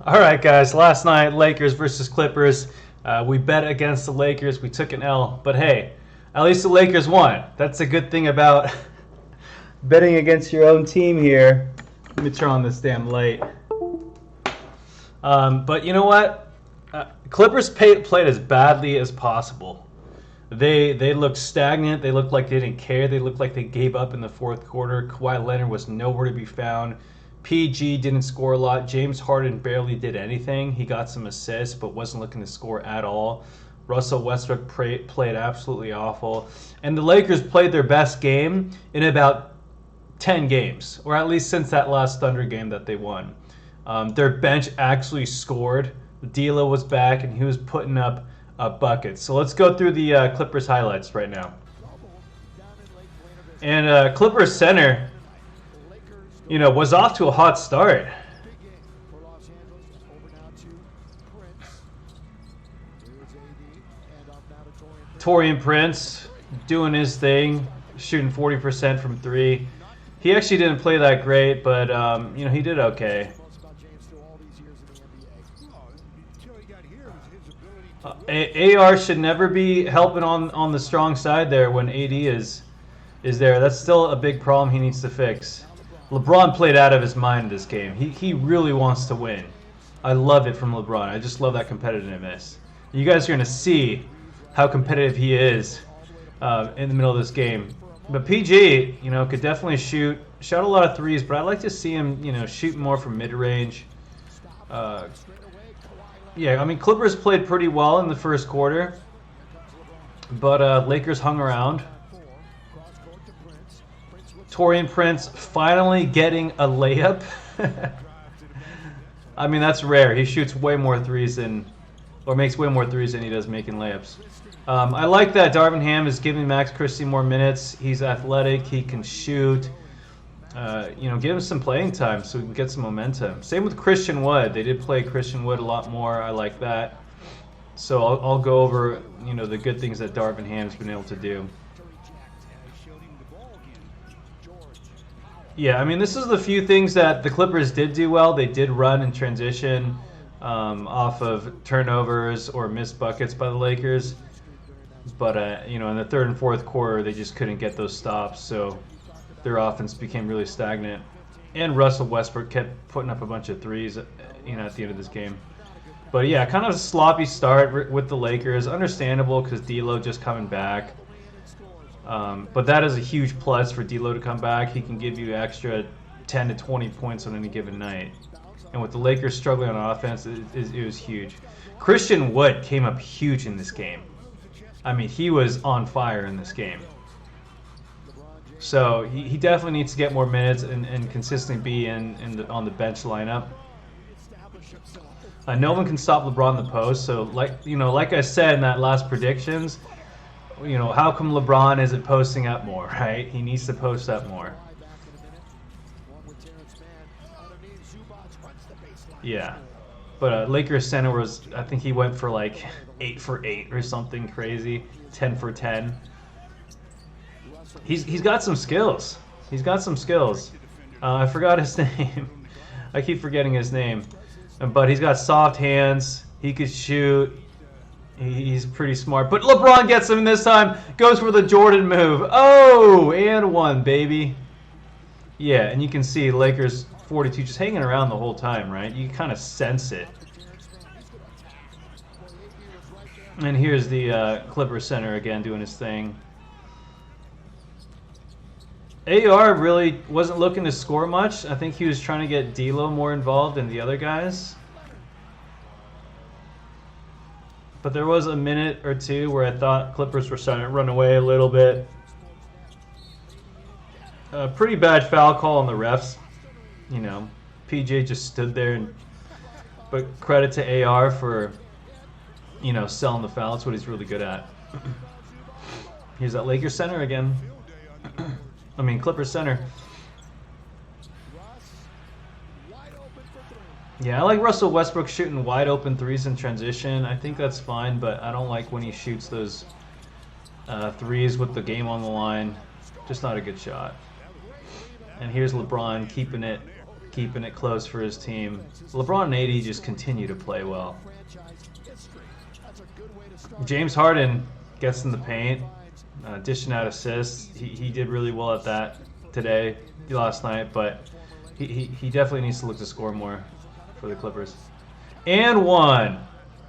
All right, guys. Last night, Lakers versus Clippers. We bet against the Lakers. We took an L, but hey, at least the Lakers won. That's a good thing about betting against your own team here. Let me turn on this damn light. But you know what? Clippers played as badly as possible. They looked stagnant. They looked like they didn't care. They looked like they gave up in the fourth quarter. Kawhi Leonard was nowhere to be found. PG didn't score a lot. James Harden barely did anything. He got some assists, but wasn't looking to score at all. Russell Westbrook played absolutely awful. And the Lakers played their best game in about 10 games, or at least since that last Thunder game that they won. Their bench actually scored. D'Lo was back, and he was putting up buckets. So let's go through the Clippers highlights right now. And Clippers center, was off to a hot start. Taurean Prince doing his thing, shooting 40% from three. He actually didn't play that great, but he did okay. AR should never be helping on the strong side there when AD is there. That's still a big problem he needs to fix. LeBron played out of his mind in this game. He really wants to win. I love it from LeBron. I just love that competitiveness. You guys are going to see how competitive he is in the middle of this game. But PG, could definitely shot a lot of threes, but I'd like to see him, shoot more from mid-range. Yeah, I mean, Clippers played pretty well in the first quarter, but Lakers hung around. Taurean Prince finally getting a layup. I mean, that's rare. He shoots way more threes or makes way more threes than he does making layups. I like that Darvin Ham is giving Max Christie more minutes. He's athletic. He can shoot. Give him some playing time so we can get some momentum. Same with Christian Wood. They did play Christian Wood a lot more. I like that. So I'll go over, the good things that Darvin Ham's been able to do. Yeah, I mean, this is the few things that the Clippers did do well. They did run in transition off of turnovers or missed buckets by the Lakers. But, in the third and fourth quarter, they just couldn't get those stops. So their offense became really stagnant. And Russell Westbrook kept putting up a bunch of threes, at the end of this game. But, yeah, kind of a sloppy start with the Lakers. Understandable because D'Lo just coming back. But that is a huge plus for D'Lo to come back. He can give you extra 10 to 20 points on any given night. And with the Lakers struggling on offense, it was huge. Christian Wood came up huge in this game. I mean, he was on fire in this game. So he definitely needs to get more minutes and consistently be on the bench lineup. No one can stop LeBron in the post. So like I said in that last predictions, how come LeBron isn't posting up more, right? He needs to post up more. Yeah. But Lakers center I think he went for like 8 for 8 or something crazy, 10 for 10. He's got some skills. He's got some skills. I forgot his name. I keep forgetting his name. But he's got soft hands. He could shoot. He's pretty smart. But LeBron gets him this time. Goes for the Jordan move. Oh, and one, baby. Yeah, and you can see Lakers 42 just hanging around the whole time, right? You kind of sense it. And here's the Clippers center again doing his thing. AR really wasn't looking to score much. I think he was trying to get D'Lo more involved than the other guys. But there was a minute or two where I thought Clippers were starting to run away a little bit. Pretty bad foul call on the refs. PJ just stood there. But credit to AR for, selling the foul. That's what he's really good at. Here's that Lakers center again. Clippers center. Yeah, I like Russell Westbrook shooting wide open threes in transition. I think that's fine, but I don't like when he shoots those threes with the game on the line. Just not a good shot. And here's LeBron keeping it keeping it close for his team. LeBron and AD just continue to play well. James Harden gets in the paint, dishing out assists. He did really well at that today, last night, but he definitely needs to look to score more for the Clippers. And one.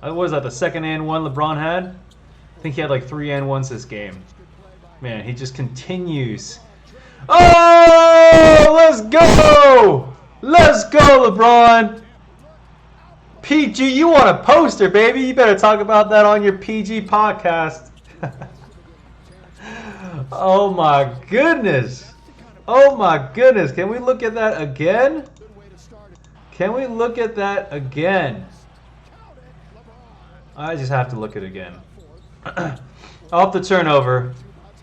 What was that, the second and one LeBron had? I think he had like 3 and 1s this game. Man, he just continues. Oh, let's go! Let's go, LeBron! PG, you want a poster, baby? You better talk about that on your PG podcast. Oh my goodness. Oh my goodness. Can we look at that again? Can we look at that again? I just have to look at it again. Off the turnover.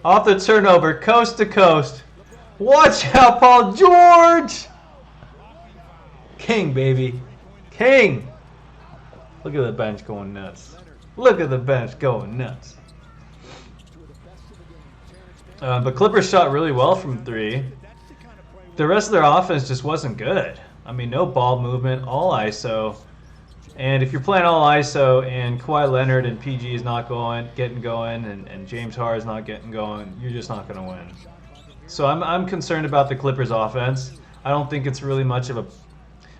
Off the turnover. Coast to coast. Watch out, Paul George! King, baby. King! Look at the bench going nuts. Look at the bench going nuts. But Clippers shot really well from 3. The rest of their offense just wasn't good. I mean, no ball movement, all ISO. And if you're playing all ISO and Kawhi Leonard and PG is not getting going, and James Harden is not getting going, you're just not going to win. So I'm concerned about the Clippers offense. I don't think it's really much of a...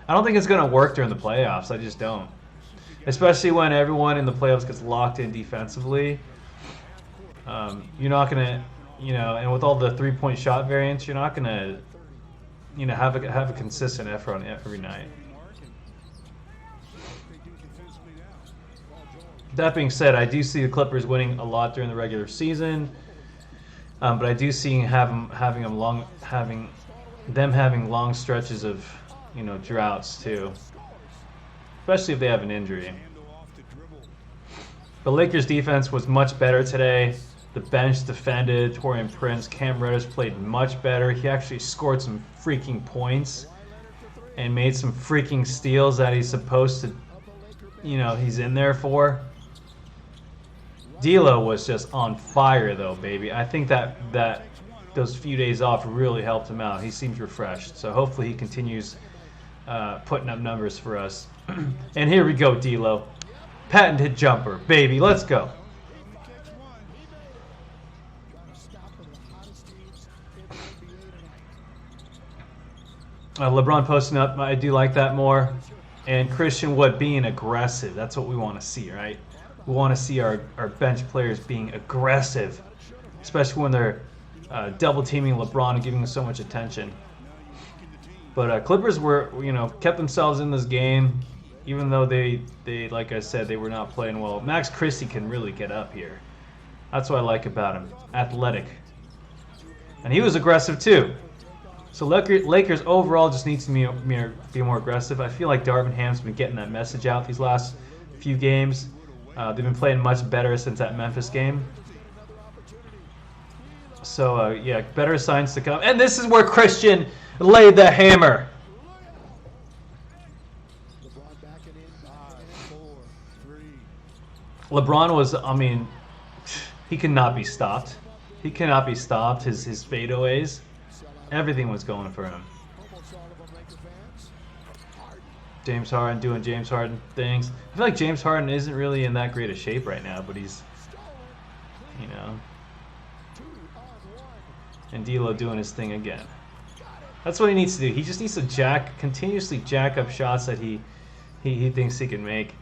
I don't think it's going to work during the playoffs. I just don't. Especially when everyone in the playoffs gets locked in defensively. You're not going to... and with all the three-point shot variants, you're not going to, have a consistent effort on every night. That being said, I do see the Clippers winning a lot during the regular season, but I do see having long stretches of, droughts too, especially if they have an injury. The Lakers defense was much better today. The bench defended. Taurean Prince, Cam Reddish played much better. He actually scored some freaking points and made some freaking steals that he's supposed to, he's in there for. D'Lo was just on fire though, baby. I think that those few days off really helped him out. He seems refreshed. So hopefully he continues putting up numbers for us. And here we go, D'Lo. Patented jumper, baby. Let's go. LeBron posting up, I do like that more. And Christian Wood being aggressive. That's what we want to see, right? We want to see our bench players being aggressive, especially when they're double teaming LeBron and giving him so much attention. But Clippers were, kept themselves in this game, even though they, like I said, they were not playing well. Max Christie can really get up here. That's what I like about him. Athletic. And he was aggressive too. So Lakers overall just needs to be more aggressive. I feel like Darvin Ham's been getting that message out these last few games. They've been playing much better since that Memphis game. So, yeah, better signs to come. And this is where Christian laid the hammer. LeBron was, he cannot be stopped. He cannot be stopped. His fadeaways, everything was going for him. James Harden doing James Harden things. I feel like James Harden isn't really in that great a shape right now, but he's, and D'Lo doing his thing again. That's what he needs to do. He just needs to continuously jack up shots that he thinks he can make.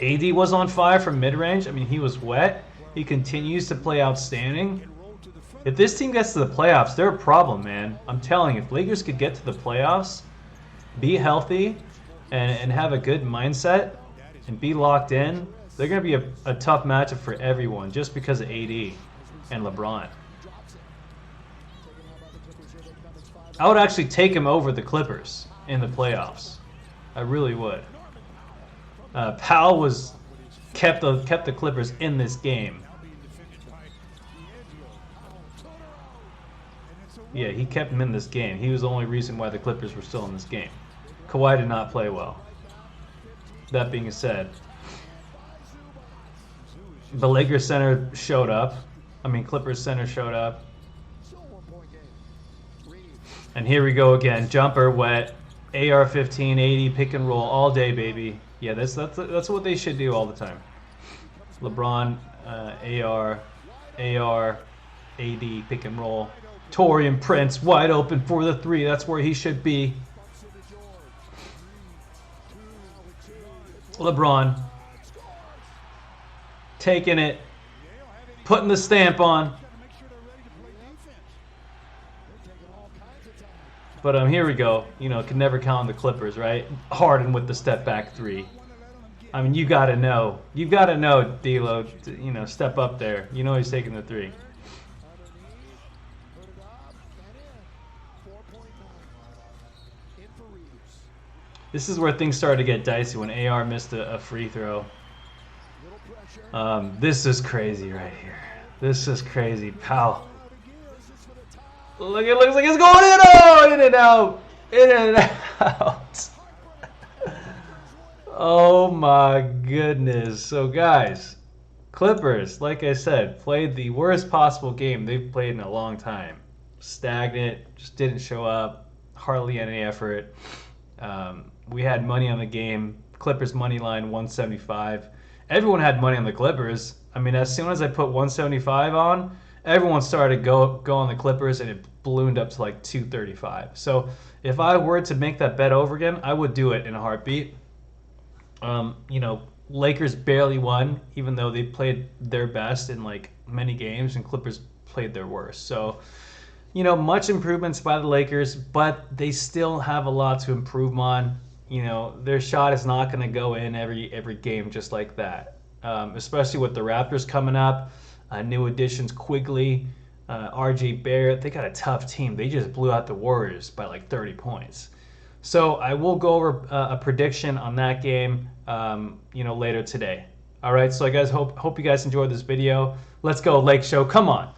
AD was on fire from mid-range. He was wet. He continues to play outstanding. If this team gets to the playoffs, they're a problem, man. I'm telling you, if Lakers could get to the playoffs, be healthy, and have a good mindset, and be locked in, they're going to be a tough matchup for everyone just because of AD and LeBron. I would actually take him over the Clippers in the playoffs. I really would. Powell kept the Clippers in this game. Yeah, he kept them in this game. He was the only reason why the Clippers were still in this game. Kawhi did not play well. That being said, the Lakers center showed up. Clippers center showed up. And here we go again. Jumper, wet, AR-15, 80, pick and roll all day, baby. Yeah, that's what they should do all the time. LeBron, AR, AD, pick and roll. Taurean Prince, wide open for the three. That's where he should be. LeBron, taking it, putting the stamp on. But here we go. You know, can never count on the Clippers, right? Harden with the step back three. I mean, you got to know. You got to know, D'Lo, you know, step up there. You know he's taking the three. This is where things started to get dicey when AR missed a free throw. This is crazy right here. This is crazy, pal. Look, it looks like it's going in. Oh, in and out. In and out. Oh my goodness. So guys, Clippers, like I said, played the worst possible game they've played in a long time. Stagnant, just didn't show up, hardly any effort. We had money on the game. Clippers money line 175. Everyone had money on the Clippers. I mean, as soon as I put 175 on, everyone started to go on the Clippers, and it ballooned up to like 235. So if I were to make that bet over again, I would do it in a heartbeat. You know, Lakers barely won, even though they played their best in like many games, and Clippers played their worst. So, you know, much improvements by the Lakers, but they still have a lot to improve on. You know, their shot is not going to go in every game just like that, especially with the Raptors coming up. New additions, Quigley, R.J. Barrett. They got a tough team. They just blew out the Warriors by like 30 points. So I will go over a prediction on that game, you know, later today. All right, so I guys hope you guys enjoyed this video. Let's go, Lake Show. Come on.